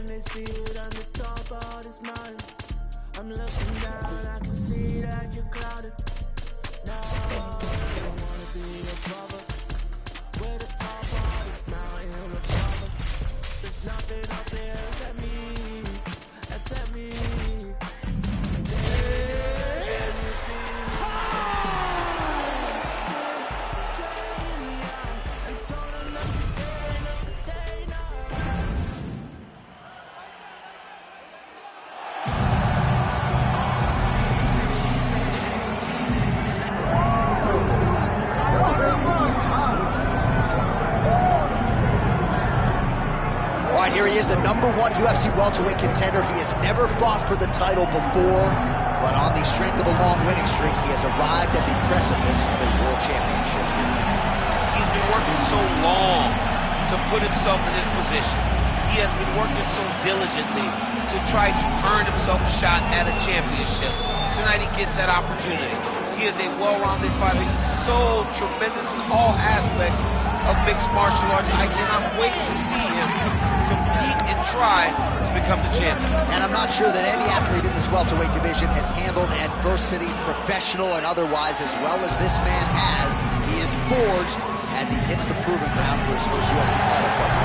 they see it on the top of this mountain. I'm looking down, I can see that you're clouded. No, I don't wanna be above us. We're the top of this mountain above us. There's nothing up there except me, except me. Can you see me? Straight in the eye and told them that you ain't up to day now. Here he is, the #1 UFC welterweight contender. He has never fought for the title before, but on the strength of a long winning streak, he has arrived at the precipice of a world championship. He's been working so long to put himself in this position. He has been working so diligently to try to earn himself a shot at a championship. Tonight he gets that opportunity. He is a well-rounded fighter. He's so tremendous in all aspects of mixed martial arts. I cannot wait to see him compete and try to become the champion. And I'm not sure that any athlete in this welterweight division has handled adversity, professional and otherwise, as well as this man has. He is forged as he hits the proving ground for his first UFC title fight.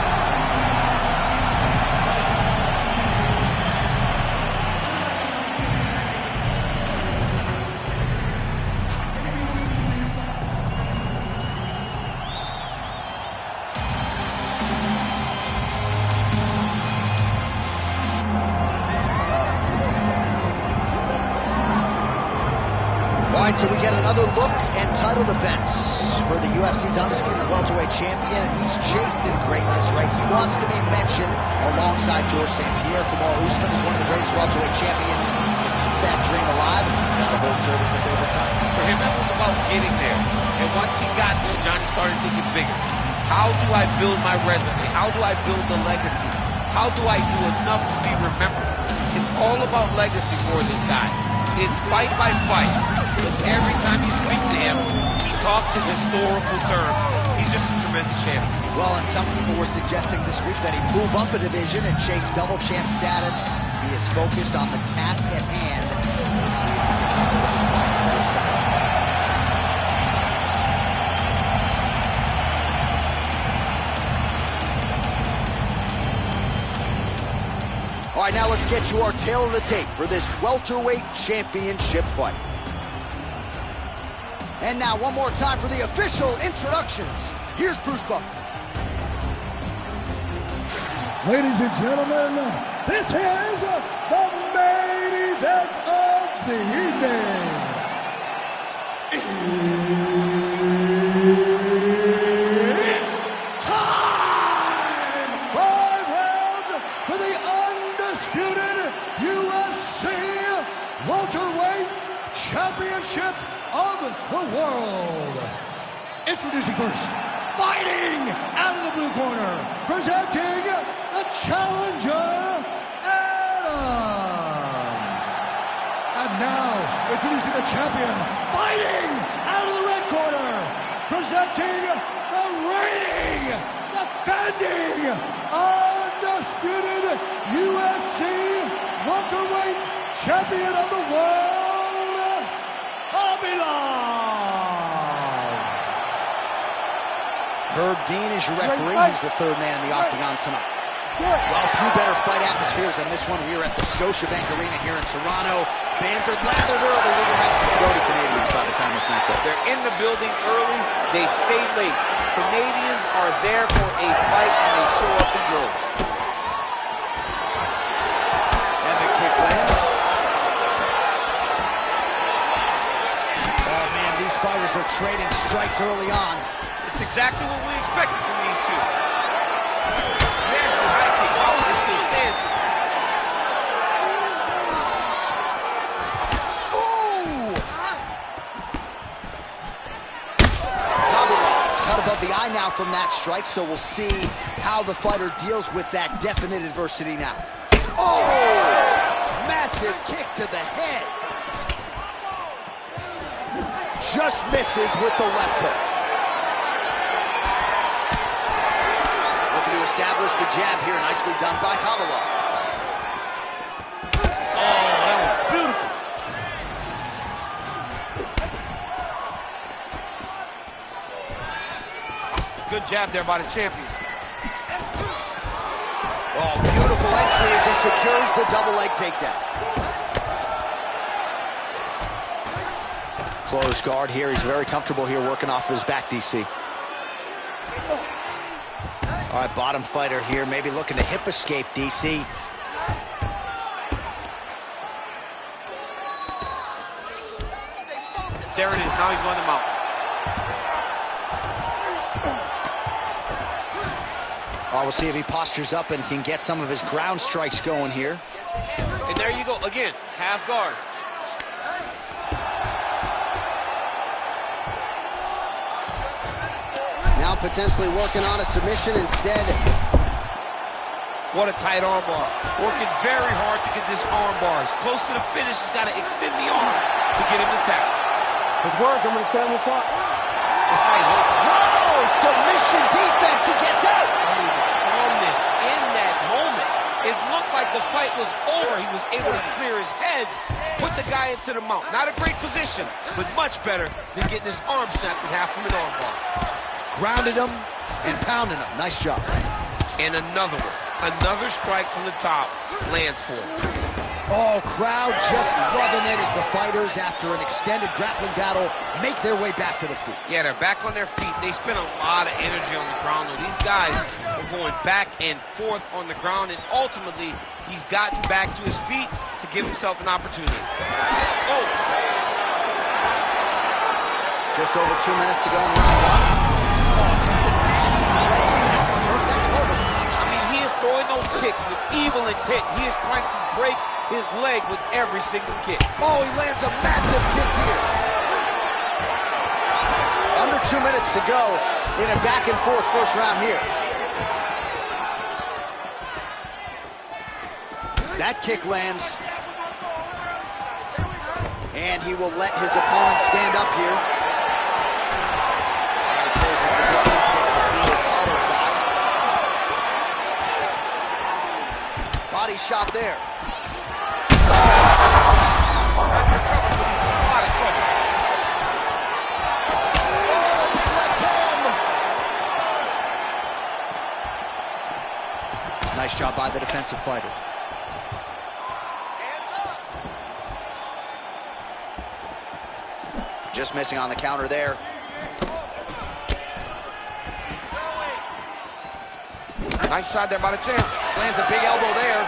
So we get another look and title defense for the UFC's undisputed welterweight champion, and he's chasing greatness, right? He wants to be mentioned alongside Georges St. Pierre. Kamaru Usman is one of the greatest welterweight champions to keep that dream alive, and the whole service the favorite time. For him, it was about getting there. And once he got there, Johnny started thinking bigger. How do I build my resume? How do I build the legacy? How do I do enough to be remembered? It's all about legacy for this guy. It's fight by fight. Every time you speak to him, he talks in historical terms. He's just a tremendous champion. Well, and some people were suggesting this week that he move up a division and chase double champ status. He is focused on the task at hand. We'll see if he can handle it. All right, now let's get you our tail of the tape for this welterweight championship fight. And now, one more time for the official introductions. Here's Bruce Buffer. Ladies and gentlemen, this is the main event of the evening. It's time! 5 rounds for the undisputed UFC welterweight championship of the world. Introducing first, fighting out of the blue corner, presenting the challenger, Adams. And now, introducing the champion, fighting out of the red corner, presenting the reigning, defending, undisputed UFC welterweight champion of the world, Herb Dean is your referee. He's the third man in the octagon tonight. Well, few better fight atmospheres than this one. We are at the Scotiabank Arena here in Toronto. Fans are lathered early. We're going to have some throaty Canadians by the time this night's over. They're in the building early. They stay late. Canadians are there for a fight, and they show up in droves. And the kick lands. Oh, man, these fighters are trading strikes early on. It's exactly what we expected from these two. Nasty high kick. How is it still standing? Ooh! Khabibov is cut above the eye now from that strike, so we'll see how the fighter deals with that definite adversity now. Oh! Massive kick to the head. Just misses with the left hook. Establish the jab here, nicely done by Khabibov. Good jab there by the champion. Oh, beautiful entry as he secures the double leg takedown. Close guard here. He's very comfortable here working off of his back, DC. All right, bottom fighter here, maybe looking to hip escape, DC. There it is. Now he's going to mount. Oh, we'll see if he postures up and can get some of his ground strikes going here. And there you go. Again, half guard. Now potentially working on a submission instead. What a tight arm bar. Working very hard to get this arm bar. As close to the finish, he's got to extend the arm to get him to tap. It's work. I'm going to stand this shot. Whoa! Submission defense. He gets out. I mean, the calmness in that moment. It looked like the fight was over. He was able to clear his head, put the guy into the mount. Not a great position, but much better than getting his arm snapped in half from an arm bar. Grounded him and pounded him. Nice job. And another one. Another strike from the top lands for him. Oh, crowd just loving it as the fighters, after an extended grappling battle, make their way back to the feet. Yeah, they're back on their feet. They spent a lot of energy on the ground, though. These guys were going back and forth on the ground, and ultimately, he's gotten back to his feet to give himself an opportunity. Oh! Just over 2 minutes to go in round one. Oh, just a nasty leg kick. That one hurt. That's horrible. I mean, he is throwing those kicks with evil intent. He is trying to break his leg with every single kick. Oh, he lands a massive kick here. Under 2 minutes to go in a back-and-forth first round here. That kick lands. And he will let his opponent stand up here. And it closes the distance, gets the single collar's eye. Body shot there. Nice job by the defensive fighter. Just missing on the counter there. Nice shot there by the champ. Lands a big elbow there.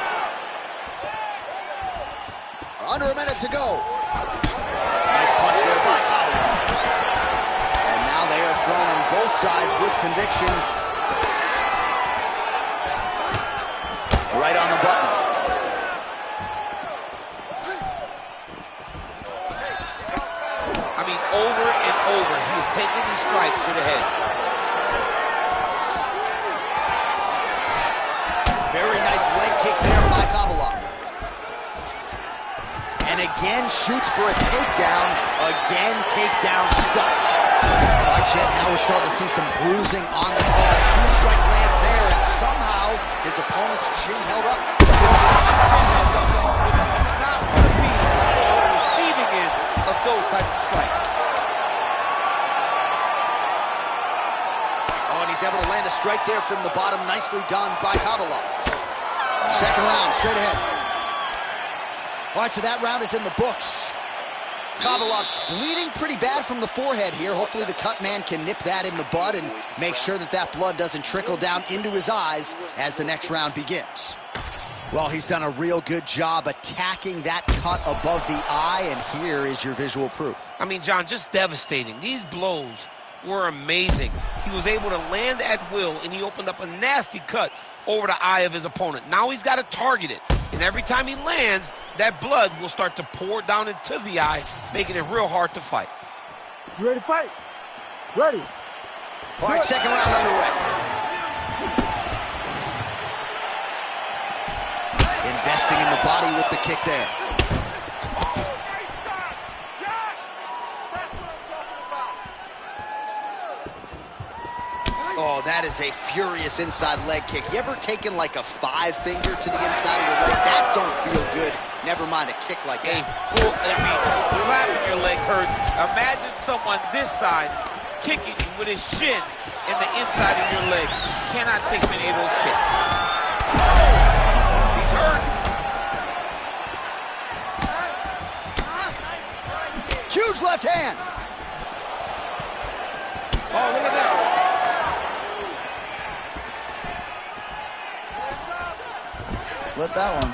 Under a minute to go. Nice punch there by Hovland. And now they are throwing both sides with conviction. Right on the button. I mean, over and over, he is taking these strikes to the head. Very nice leg kick there by Hovland. And again shoots for a takedown. Again takedown stuff. All right, Chet, now we're starting to see some bruising on the ball. Huge strike lands there, and somehow his opponent's chin held up. Not going to be on the receiving end of those types of strikes. Oh, and he's able to land a strike there from the bottom. Nicely done by Kovalev. Second round, straight ahead. All right, so that round is in the books. Kovalev's bleeding pretty bad from the forehead here. Hopefully the cut man can nip that in the bud and make sure that that blood doesn't trickle down into his eyes as the next round begins. Well, he's done a real good job attacking that cut above the eye, and here is your visual proof. I mean, John, just devastating. These blows were amazing. He was able to land at will, and he opened up a nasty cut over the eye of his opponent. Now he's got to target it, and every time he lands, that blood will start to pour down into the eye, making it real hard to fight. You ready to fight? Ready. All right, second round underway. Investing in the body with the kick there. Oh, that is a furious inside leg kick. You ever taken like a 5-finger to the inside of your leg? That don't feel good. Never mind a kick like that. Slapping your leg hurts. Imagine someone this side kicking you with his shin in the inside of your leg. You cannot take many of those kicks. He's hurt. Huge left hand. Oh, look at that. Slit that one.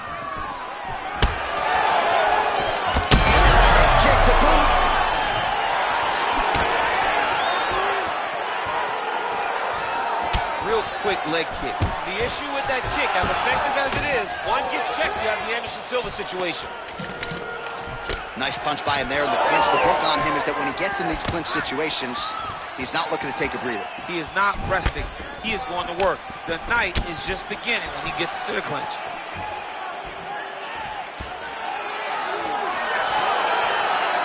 Kick to boot. Real quick leg kick. The issue with that kick, as effective as it is, one gets checked, you have the Anderson Silva situation. Nice punch by him there in the clinch. The book on him is that when he gets in these clinch situations, he's not looking to take a breather. He is not resting. He is going to work. The night is just beginning when he gets to the clinch.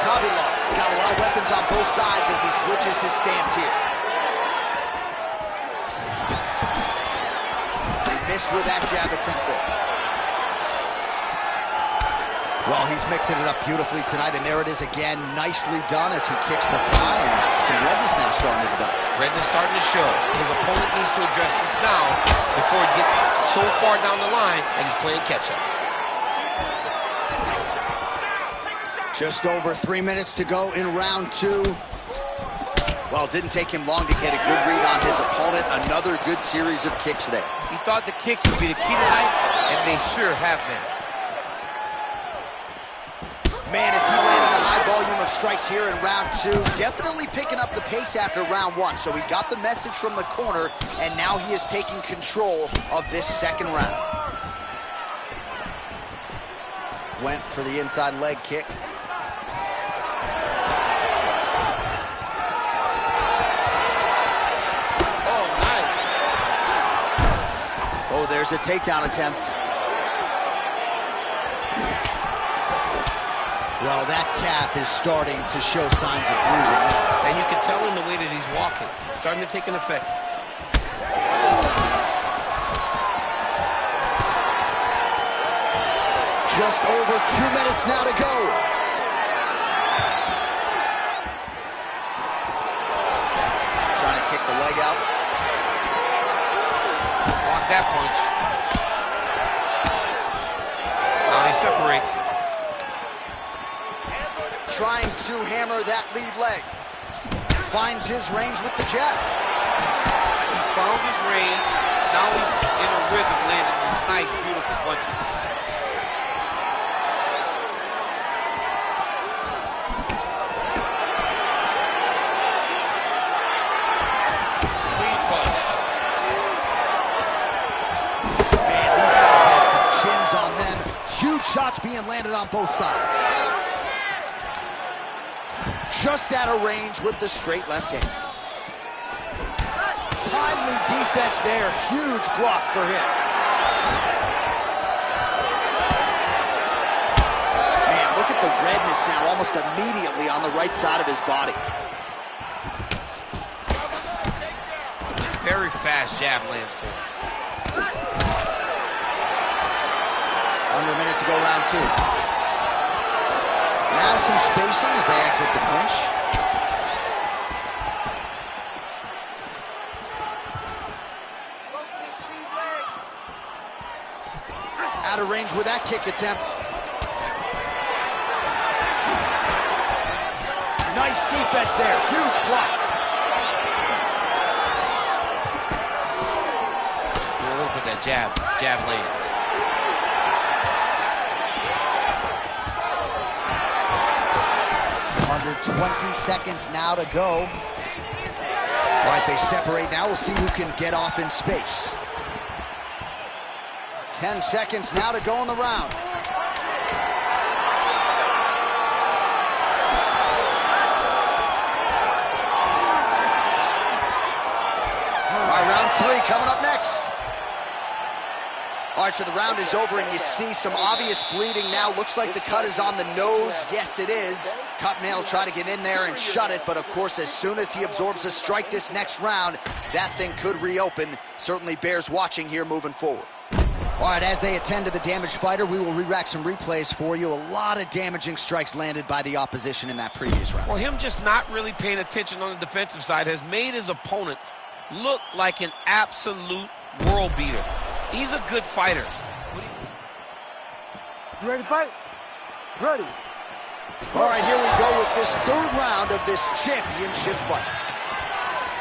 Khabib's got a lot of weapons on both sides as he switches his stance here. He missed with that jab attempt there. Well, he's mixing it up beautifully tonight, and there it is again, nicely done as he kicks the thigh, and some redness now starting to develop. Redness starting to show. His opponent needs to address this now before it gets so far down the line that he's playing catch-up. Just over 3 minutes to go in round two. Well, it didn't take him long to get a good read on his opponent. Another good series of kicks there. He thought the kicks would be the key tonight, and they sure have been. Man, is he landing a high volume of strikes here in round two. Definitely picking up the pace after round one. So he got the message from the corner, and now he is taking control of this second round. Went for the inside leg kick. Oh, nice. Oh, there's a takedown attempt. Well, that calf is starting to show signs of bruising. And you can tell in the way that he's walking. It's starting to take an effect. Just over 2 minutes now to go. Trying to kick the leg out. Block that punch. Now they separate. Trying to hammer that lead leg. Finds his range with the jab. He's found his range. Now he's in a rhythm landing these nice, beautiful punches. Clean punch. Man, these guys have some chins on them. Huge shots being landed on both sides. Just out of range with the straight left hand. Timely defense there. Huge block for him. Man, look at the redness now almost immediately on the right side of his body. Very fast jab lands for him. Under a minute to go, round two. Now some spacing as they exit the clinch. Out of range with that kick attempt. Nice defense there. Huge block. Look at that jab. Jab lands. Under 20 seconds now to go. All right, they separate now. We'll see who can get off in space. 10 seconds now to go in the round. All right, round three coming up next. All right, so the round is over, and you see some obvious bleeding now. Looks like the cut is on the nose. Yes, it is. Cutman will try to get in there and shut it, but of course, as soon as he absorbs a strike this next round, that thing could reopen. Certainly bears watching here moving forward. All right, as they attend to the damaged fighter, we will re-rack some replays for you. A lot of damaging strikes landed by the opposition in that previous round. Well, him just not really paying attention on the defensive side has made his opponent look like an absolute world beater. He's a good fighter. You ready to fight? Ready. All right, here we go with this third round of this championship fight.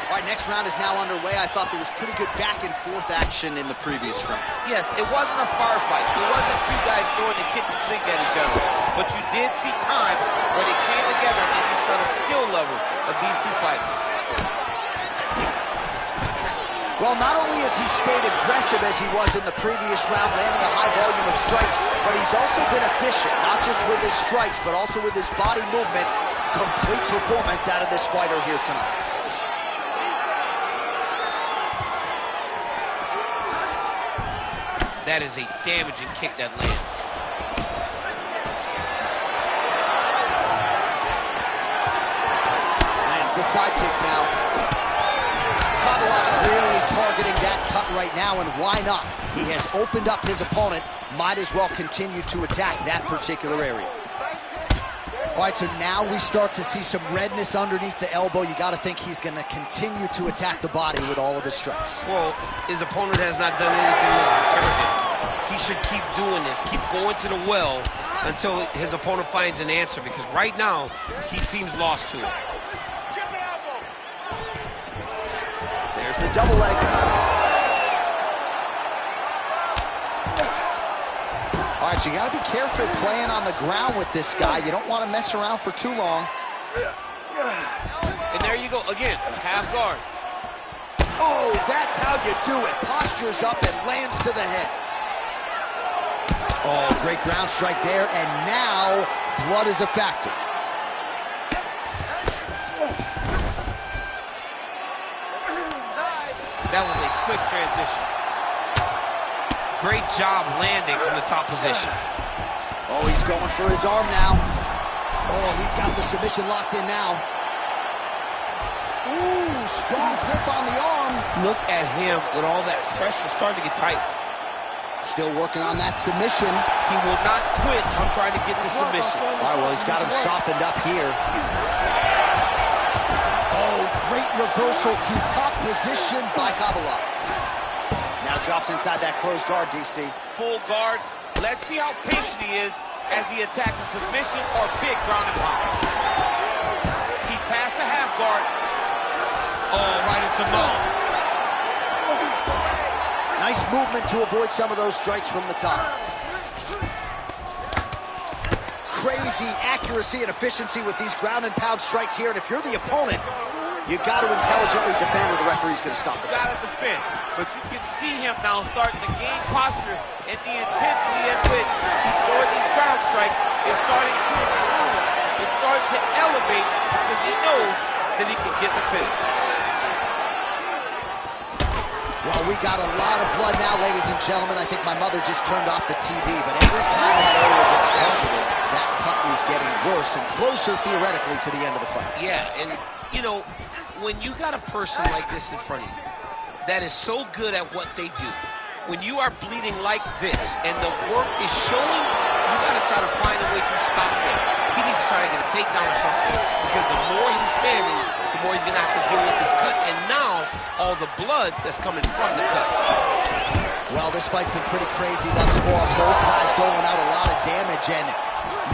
All right, next round is now underway. I thought there was pretty good back-and-forth action in the previous round. Yes, it wasn't a firefight. It wasn't two guys throwing the kitchen sink at each other. But you did see times where they came together and you saw the skill level of these two fighters. Well, not only has he stayed aggressive as he was in the previous round, landing a high volume of strikes, but he's also been efficient, not just with his strikes, but also with his body movement. Complete performance out of this fighter here tonight. That is a damaging kick that lands. Lands the side kick now. Khabilov's really targeting that cut right now, and why not? He has opened up his opponent. Might as well continue to attack that particular area. All right, so now we start to see some redness underneath the elbow. You got to think he's going to continue to attack the body with all of his strikes. Well, his opponent has not done anything wrong. He should keep doing this, keep going to the well until his opponent finds an answer, because right now, he seems lost to it. There's the double leg. All right, so you got to be careful playing on the ground with this guy. You don't want to mess around for too long. And there you go, again, half guard. Oh, that's how you do it. Postures up and lands to the head. Oh, great ground strike there, and now blood is a factor. That was a slick transition. Great job landing from the top position. Oh, he's going for his arm now. Oh, he's got the submission locked in now. Ooh, strong grip on the arm. Look at him with all that pressure starting to get tight. Still working on that submission. He will not quit on trying to get the submission. All right, well, he's got him softened up here. Oh, great reversal to top position by Khabilov. Now drops inside that closed guard, DC. Full guard. Let's see how patient he is as he attacks a submission or big ground and pound. He passed the half guard. Oh, right into mount. Nice movement to avoid some of those strikes from the top. Crazy accuracy and efficiency with these ground and pound strikes here. And if you're the opponent, you got to intelligently defend, or the referee's going to stop it. You got to defend. But you can see him now starting to gain posture, and the intensity at which he's throwing these ground strikes is starting to improve. It's starting to elevate because he knows that he can get the finish. Well, we got a lot of blood now, ladies and gentlemen. I think my mother just turned off the TV, but every time that area gets targeted, that cut is getting worse and closer, theoretically, to the end of the fight. Yeah, and, you know, when you got a person like this in front of you that is so good at what they do, when you are bleeding like this and the work is showing, you got to try to find a way to stop that. He needs to try to get a takedown or something, because the more he's standing, the more he's going to have to deal with this cut, and now all the blood that's coming from the cut. Well, this fight's been pretty crazy thus far. Both guys doling out a lot of damage, and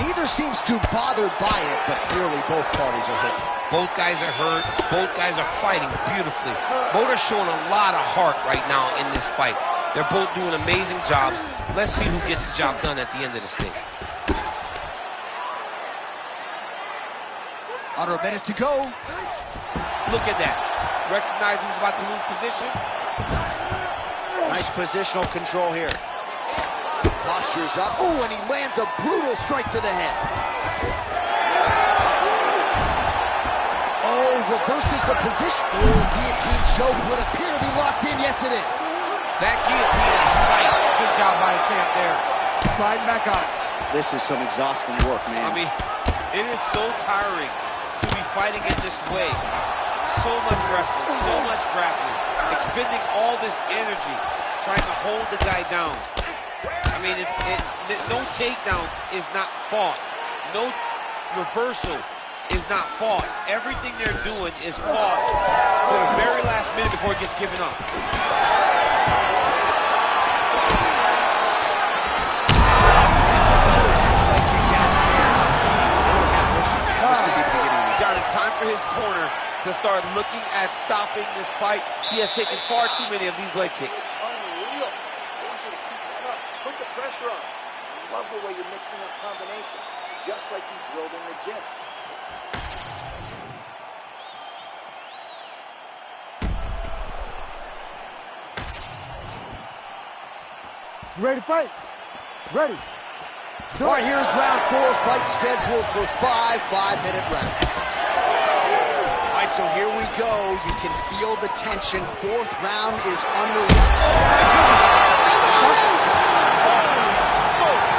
neither seems too bothered by it, but clearly both parties are hurt. Both guys are hurt. Both guys are fighting beautifully. Both are showing a lot of heart right now in this fight. They're both doing amazing jobs. Let's see who gets the job done at the end of this thing. Under a minute to go. Look at that. Recognize he was about to lose position. Nice positional control here. Postures up. Ooh, and he lands a brutal strike to the head. Oh, reverses the position. Oh, guillotine choke would appear to be locked in. Yes, it is. That guillotine is tight. Good job by the champ there. Sliding back up. This is some exhausting work, man. I mean, it is so tiring to be fighting in this way. So much wrestling, so much grappling, expending all this energy, trying to hold the guy down. I mean, no takedown is not fought. No reversal is not fought. Everything they're doing is fought to the very last minute before it gets given up. John, it's time for his corner to start looking at stopping this fight. He has taken far too many of these leg kicks. Unreal. I want you to keep that up. Put the pressure on. I love the way you're mixing up combinations, just like you drilled in the gym. You ready to fight? Ready. All right, here's round 4, fight scheduled for 5 5-minute rounds. All right, so here we go. You can feel the tension. 4th round is underway. And there it is! Holy smokes!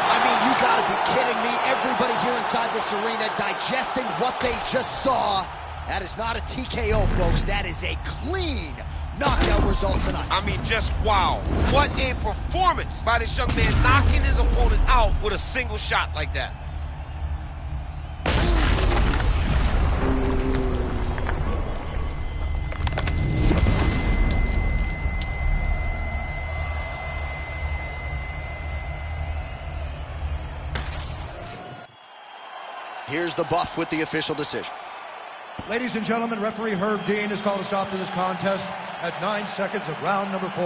I mean, you gotta be kidding me. Everybody here inside this arena digesting what they just saw. That is not a TKO, folks. That is a clean knockout result tonight. I mean, just wow. What a performance by this young man, knocking his opponent out with a single shot like that. Here's the buff with the official decision. Ladies and gentlemen, referee Herb Dean has called a stop to this contest at 9 seconds of round number 4.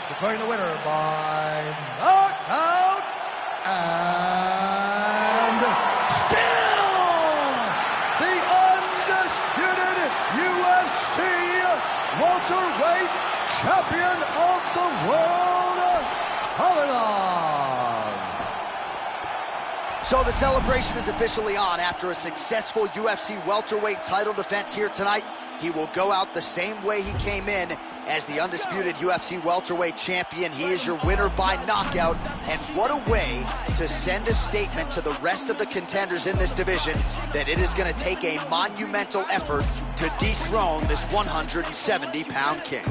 Declaring the winner by knockout and still the undisputed UFC welterweight champion of the world, Polygon. So the celebration is officially on. After a successful UFC welterweight title defense here tonight, he will go out the same way he came in as the undisputed UFC welterweight champion. He is your winner by knockout, and what a way to send a statement to the rest of the contenders in this division that it is going to take a monumental effort to dethrone this 170-pound king.